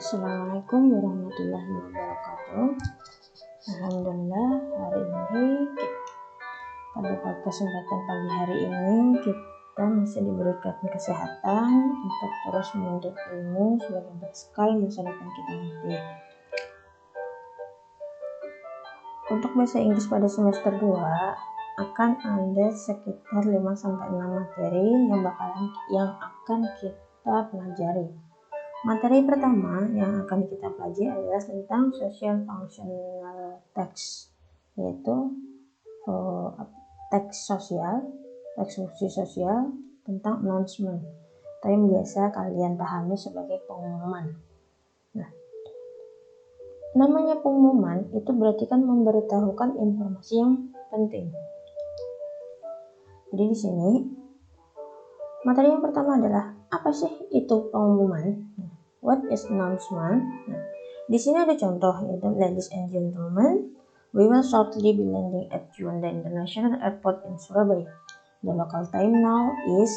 Assalamualaikum warahmatullahi wabarakatuh. Alhamdulillah, hari ini pada kesempatan pagi hari ini kita masih diberikan kesehatan untuk terus menuntut ilmu sebagai bekal masa depan kita nanti. Untuk bahasa Inggris pada semester 2 akan ada sekitar 5-6 materi yang akan kita pelajari. Materi pertama yang akan kita pelajari adalah tentang social functional text, yaitu teks fungsi sosial tentang announcement atau yang biasa kalian pahami sebagai pengumuman. Nah, namanya pengumuman itu berarti kan memberitahukan informasi yang penting. Jadi di sini materi yang pertama adalah apa sih itu pengumuman? What is announcement? Nah, di sini ada contoh yaitu ladies and gentlemen, we will shortly be landing at Juanda International Airport in Surabaya. The local time now is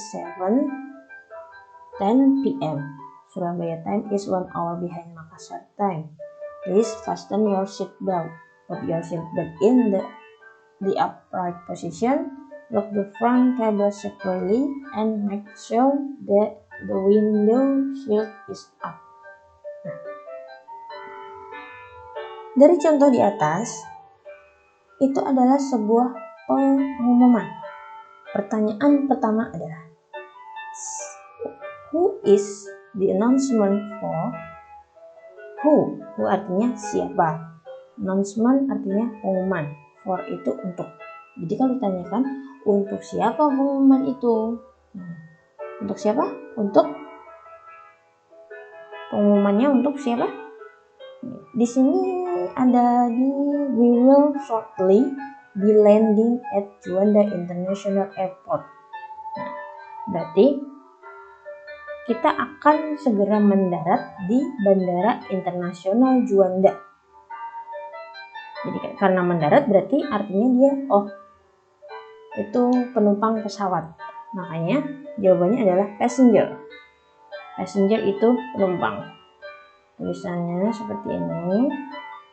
7:10 p.m. Surabaya time is 1 hour behind Makassar time. Please fasten your seatbelt. Put your seatbelt in the upright position. Lock the front cable securely and make sure that the window shield is up. Nah, dari contoh di atas, itu adalah sebuah pengumuman. Pertanyaan pertama adalah, who is the announcement for? Who artinya siapa. Announcement artinya pengumuman. For itu untuk. Jadi kalau ditanyakan, untuk siapa pengumuman itu? Untuk siapa? Untuk pengumumannya untuk siapa? Di sini ada we will shortly be landing at Juanda International Airport. Nah, berarti kita akan segera mendarat di Bandara Internasional Juanda. Jadi karena mendarat berarti artinya dia itu penumpang pesawat. Makanya jawabannya adalah passenger. Passenger itu penumpang. Tulisannya seperti ini.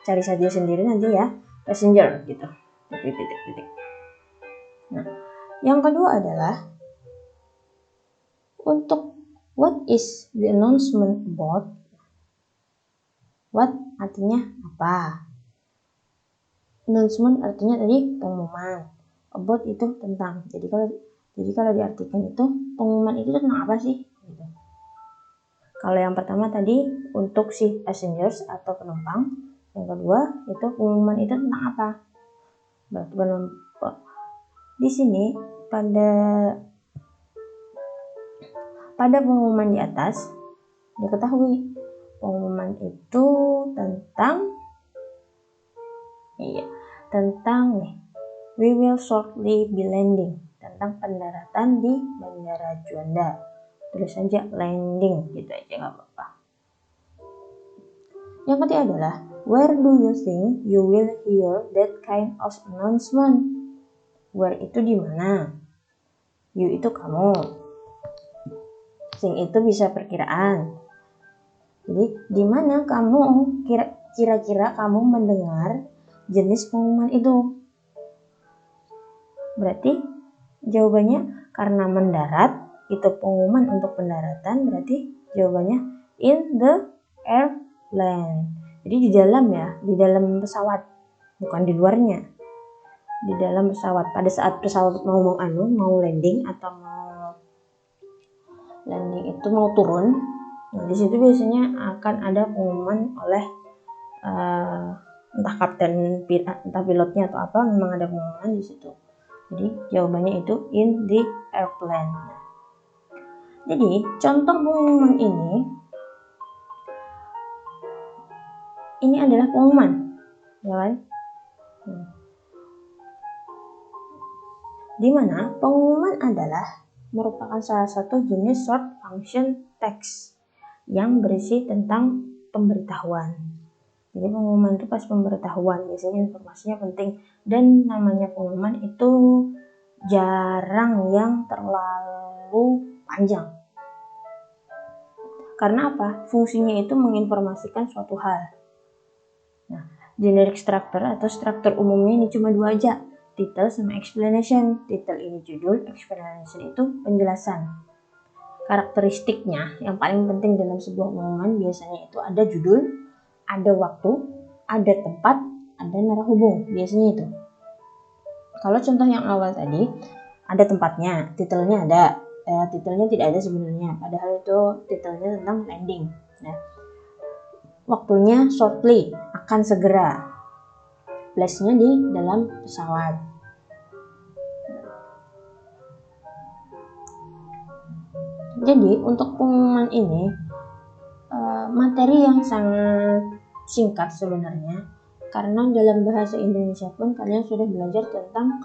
Cari saja sendiri nanti ya. Passenger gitu. Titik. Nah, yang kedua adalah untuk what is the announcement about? What artinya apa? Announcement artinya tadi pengumuman. About itu tentang. Jadi kalau diartikan itu pengumuman itu tentang apa sih? Gitu. Kalau yang pertama tadi untuk si passengers atau penumpang, yang kedua itu pengumuman itu tentang apa? Berarti di sini pada pengumuman di atas diketahui pengumuman itu tentang we will shortly be landing, tentang pendaratan di Bandara Juanda. Tulis saja landing gitu aja nggak apa-apa. Yang ketiga adalah where do you think you will hear that kind of announcement? Where itu di mana? You itu kamu. Think itu bisa perkiraan. Jadi di mana kamu kira-kira kamu mendengar jenis pengumuman itu? Berarti jawabannya karena mendarat itu pengumuman untuk pendaratan, berarti jawabannya in the airplane. Jadi di dalam pesawat, bukan di luarnya. Di dalam pesawat. Pada saat pesawat mau landing atau mau turun, nah di situ biasanya akan ada pengumuman oleh entah kapten, entah pilotnya atau apa, memang ada pengumuman di situ. Jadi jawabannya itu in the airplane. Jadi contoh pengumuman ini adalah pengumuman, ya kan? Di mana pengumuman adalah merupakan salah satu jenis short function text yang berisi tentang pemberitahuan. Jadi pengumuman itu pas pemberitahuan, biasanya informasinya penting, dan namanya pengumuman itu jarang yang terlalu panjang. Karena apa? Fungsinya itu menginformasikan suatu hal. Nah, generic structure atau struktur umumnya ini cuma dua aja, title sama explanation. Title ini judul, explanation itu penjelasan. Karakteristiknya yang paling penting dalam sebuah pengumuman biasanya itu ada judul, ada waktu, ada tempat, ada narahubung, biasanya itu. Kalau contoh yang awal tadi, ada tempatnya, titelnya ada. Titelnya tidak ada sebenarnya, padahal itu titelnya tentang landing. Nah, waktunya shortly, akan segera. Place-nya di dalam pesawat. Jadi untuk pengumuman ini materi yang sangat singkat sebenarnya, karena dalam bahasa Indonesia pun kalian sudah belajar tentang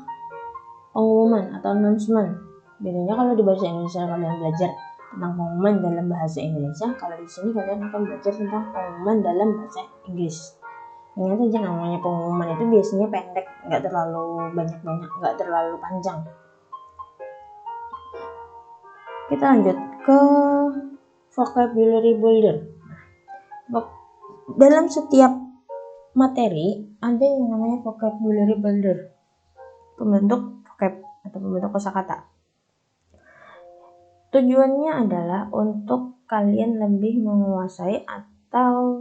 pengumuman atau announcement. Bedanya kalau di bahasa Indonesia kalian belajar tentang pengumuman dalam bahasa Indonesia, kalau di sini kalian akan belajar tentang pengumuman dalam bahasa Inggris. Ingat aja, namanya pengumuman itu biasanya pendek, nggak terlalu banyak-banyak, nggak terlalu panjang. Kita lanjut ke vocabulary builder. Dalam setiap materi ada yang namanya vocabulary builder, pembentuk vocab atau pembentuk kosakata. Tujuannya adalah untuk kalian lebih menguasai atau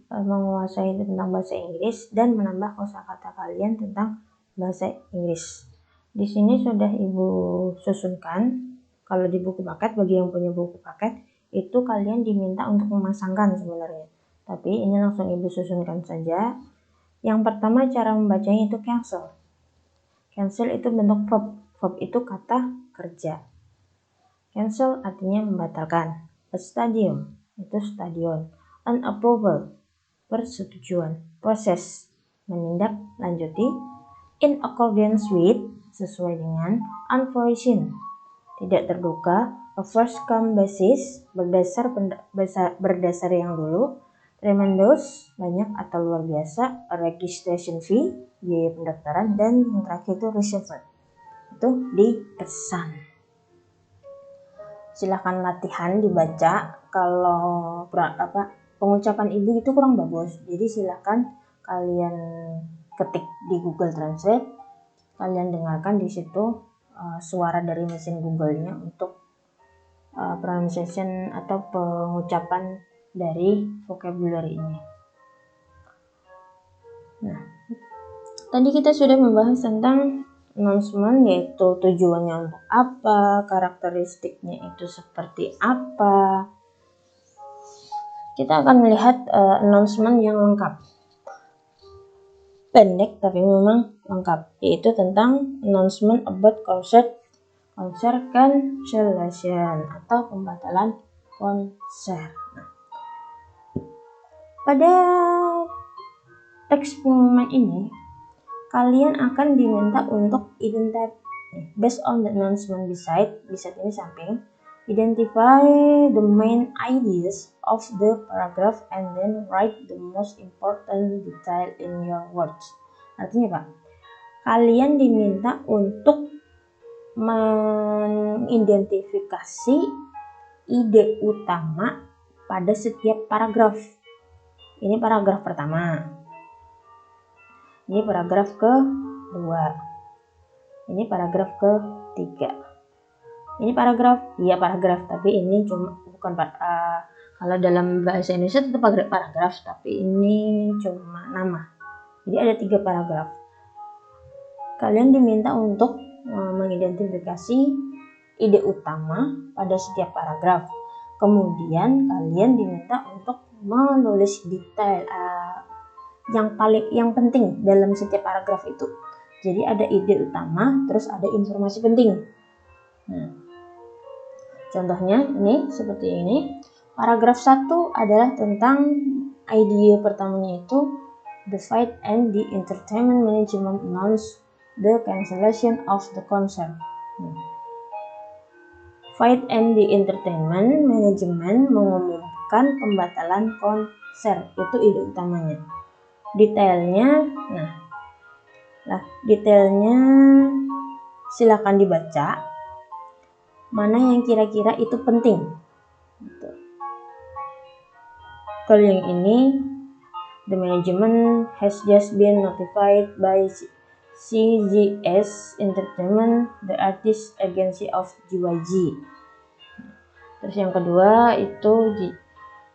menguasai tentang bahasa Inggris dan menambah kosakata kalian tentang bahasa Inggris. Di sini sudah Ibu susunkan. Kalau di buku paket, bagi yang punya buku paket, itu kalian diminta untuk memasangkan sebenarnya. Tapi ini langsung Ibu susunkan saja. Yang pertama, cara membacanya itu cancel. Cancel itu bentuk verb. Verb itu kata kerja. Cancel artinya membatalkan. A stadium itu stadion. An approval persetujuan. Proses menindaklanjuti. In accordance with sesuai dengan. Unforeseen tidak terduga. A first come basis berdasar yang dulu. Tremendous banyak atau luar biasa. A registration fee biaya pendaftaran. Dan yang terakhir itu reserved itu dipesan. Silahkan latihan dibaca. Kalau pengucapan Ibu itu kurang bagus, jadi silahkan kalian ketik di Google Translate, kalian dengarkan di situ suara dari mesin Google-nya untuk pronunciation atau pengucapan dari vocabulary ini. Nah, tadi kita sudah membahas tentang announcement, yaitu tujuannya untuk apa, karakteristiknya itu seperti apa. Kita akan melihat announcement yang lengkap. Pendek tapi memang lengkap, yaitu tentang announcement about concert cancellation atau pembatalan konser. Pada teks pengumuman ini, kalian akan diminta untuk identify based on the announcement beside ini samping, identify the main ideas of the paragraph and then write the most important detail in your words. Artinya Pak, kalian diminta untuk mengidentifikasi ide utama pada setiap paragraf. Ini paragraf pertama. Ini paragraf kedua. Ini paragraf ketiga. Ini paragraf, tapi ini cuma bukan kalau dalam bahasa Indonesia tetap paragraf, tapi ini cuma nama. Jadi ada 3 paragraf. Kalian diminta untuk mengidentifikasi ide utama pada setiap paragraf. Kemudian kalian diminta untuk menulis detail yang penting dalam setiap paragraf itu. Jadi ada ide utama, terus ada informasi penting. Nah, contohnya ini seperti ini. Paragraf 1 adalah tentang ide pertamanya itu the Flight and the Entertainment Management announced the cancellation of the concert. Flight and the Entertainment Management mengumumkan pembatalan konser. Itu ide utamanya. Detailnya, detailnya silakan dibaca. Mana yang kira-kira itu penting. Gitu. Kalau yang ini, the management has just been notified by CGS Entertainment, the artist agency of JYG. Terus yang kedua itu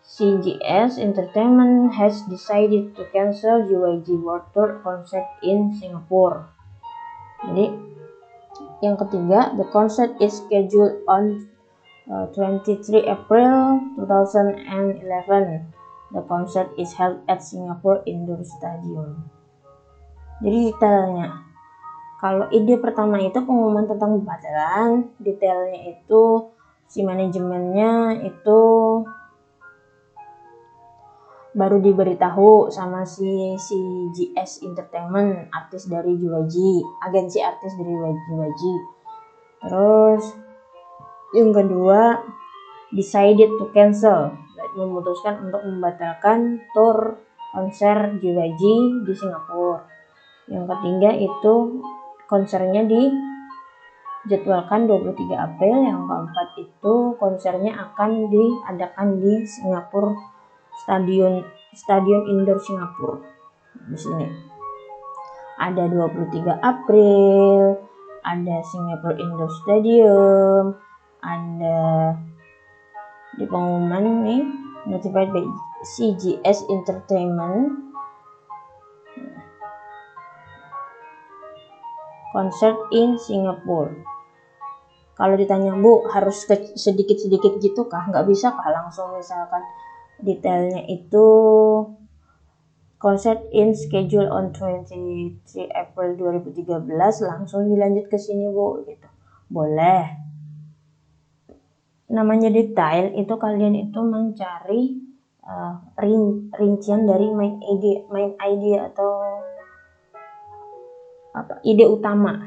CGS Entertainment has decided to cancel JYG World Tour concert in Singapore. Jadi yang ketiga, the concert is scheduled on 23 April 2011. The concert is held at Singapore Indoor Stadium. Jadi detailnya, kalau ide pertama itu pengumuman tentang pembatalan, detailnya itu si manajemennya itu baru diberitahu sama si GS Entertainment, artis dari JYG, agensi artis dari JYG. Terus yang kedua, decided to cancel, memutuskan untuk membatalkan tour konser JYG di Singapura. Yang ketiga itu konsernya dijadwalkan 23 April. Yang keempat itu konsernya akan diadakan di Singapura Stadion Indoor Singapura. Di sini ada 23 April, ada Singapore Indoor Stadium, ada di pengumuman nih, notified by CGS Entertainment, concert in Singapore. Kalau ditanya, Bu, harus sedikit-sedikit gitu kah? Nggak bisa kah langsung misalkan detailnya itu concert in schedule on 23 April 2013 langsung dilanjut ke sini, Bu, gitu. Boleh. Namanya detail itu kalian itu mencari rincian dari main idea atau ide utama.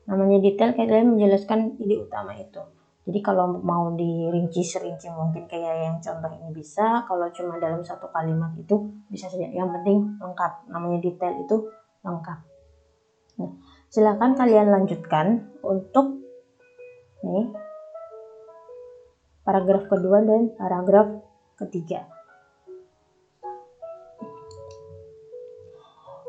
Namanya detail, kalian menjelaskan ide utama itu. Jadi kalau mau dirinci serinci mungkin kayak yang contoh ini bisa, kalau cuma dalam satu kalimat itu bisa saja. Yang penting lengkap. Namanya detail itu lengkap. Nah, silakan kalian lanjutkan untuk nih paragraf kedua dan paragraf ketiga.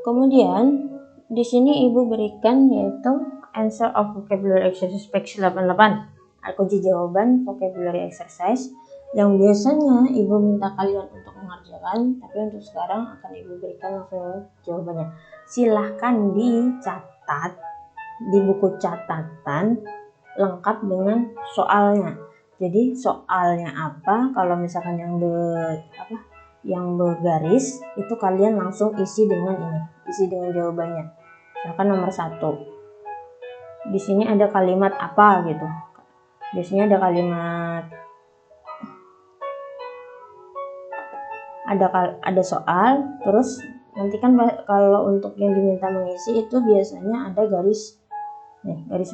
Kemudian di sini Ibu berikan yaitu answer of vocabulary exercise page 88. Kunci jawaban vocabulary exercise yang biasanya Ibu minta kalian untuk mengerjakan, tapi untuk sekarang akan Ibu berikan langsung jawabannya. Silahkan dicatat di buku catatan lengkap dengan soalnya. Jadi soalnya apa? Kalau misalkan yang bergaris itu kalian langsung isi dengan ini, isi dengan jawabannya. Misalkan nomor 1. Di sini ada kalimat apa gitu. Biasanya ada kalimat, ada soal, terus nanti kan kalau untuk yang diminta mengisi itu biasanya ada garis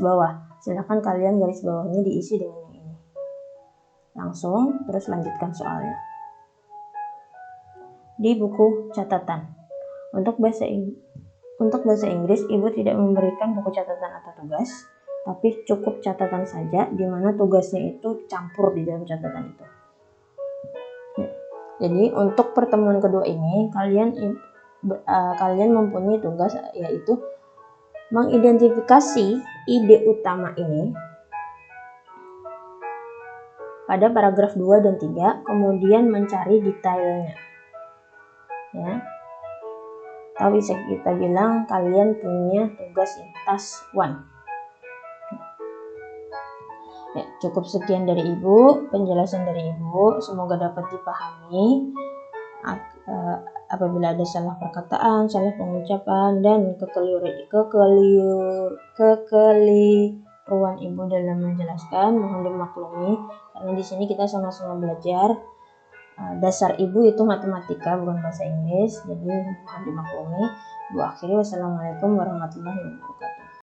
bawah. Silakan kalian garis bawahnya diisi dengan ini. Langsung terus lanjutkan soalnya di buku catatan. Untuk bahasa Inggris Ibu tidak memberikan buku catatan atau tugas, tapi cukup catatan saja, di mana tugasnya itu campur di dalam catatan itu. Jadi untuk pertemuan kedua ini kalian mempunyai tugas yaitu mengidentifikasi ide utama ini pada paragraf 2 dan 3, kemudian mencari detailnya. Ya. Atau bisa kita bilang kalian punya tugas task 1. Ya, cukup sekian dari Ibu, penjelasan dari Ibu, semoga dapat dipahami. Apabila ada salah perkataan, salah pengucapan, dan kekeliruan Ibu dalam menjelaskan, mohon dimaklumi karena di sini kita sama-sama belajar. Dasar Ibu itu matematika, bukan bahasa Inggris, jadi mohon dimaklumi. Ibu akhiri, wassalamualaikum warahmatullahi wabarakatuh.